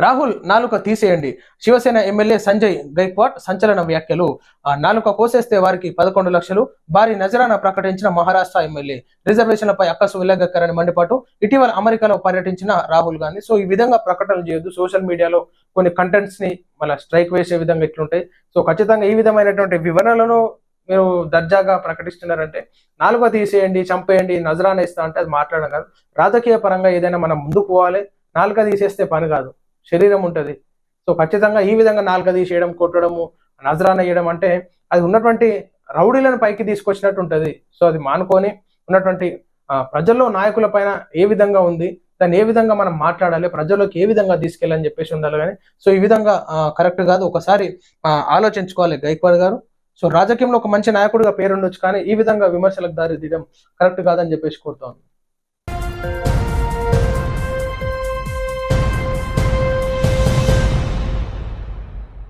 రాహుల్ నాలుక తీసేయండి, శివసేన ఎమ్మెల్యే సంజయ్ గైక్వాడ్ సంచలన వ్యాఖ్యలు. నాలుక కోసేస్తే వారికి 11 లక్షలు, భారీ నజరానా ప్రకటించిన మహారాష్ట్ర ఎమ్మెల్యే. రిజర్వేషన్లపై అక్కసు ఉల్లంఘకరని మండిపాటు. ఇటీవల అమెరికాలో పర్యటించిన రాహుల్ గాంధీ. సో ఈ విధంగా ప్రకటనలు చేయొద్దు. సోషల్ మీడియాలో కొన్ని కంటెంట్స్ ని మళ్ళీ స్ట్రైక్ వేసే విధంగా ఎట్లుంటాయి. సో ఖచ్చితంగా ఈ విధమైనటువంటి వివరణలను మీరు దర్జాగా ప్రకటిస్తున్నారంటే, నాలుక తీసేయండి, చంపేయండి, నజరానా ఇస్తా అంటే అది మాట్లాడడం కాదు. రాజకీయ పరంగా ఏదైనా మనం ముందుకు పోవాలి. నాలుక తీసేస్తే పని కాదు, శరీరం ఉంటుంది. సో ఖచ్చితంగా ఈ విధంగా నాలుక తీసేయడం, కొట్టడము, నజరానా వేయడం అంటే అది ఉన్నటువంటి రౌడీలను పైకి తీసుకొచ్చినట్టు ఉంటుంది. సో అది మానుకొని ఉన్నటువంటి ప్రజల్లో నాయకుల పైన ఏ విధంగా ఉంది, దాన్ని ఏ విధంగా మనం మాట్లాడాలి, ప్రజల్లోకి ఏ విధంగా తీసుకెళ్ళని చెప్పేసి ఉండాలి. కానీ సో ఈ విధంగా కరెక్ట్ కాదు. ఒకసారి ఆలోచించుకోవాలి గైక్వాడ్ గారు. సో రాజకీయంలో ఒక మంచి నాయకుడిగా పేరుండొచ్చు, కానీ ఈ విధంగా విమర్శలకు దారి తీయడం కరెక్ట్ కాదని చెప్పేసి కోరుతాను.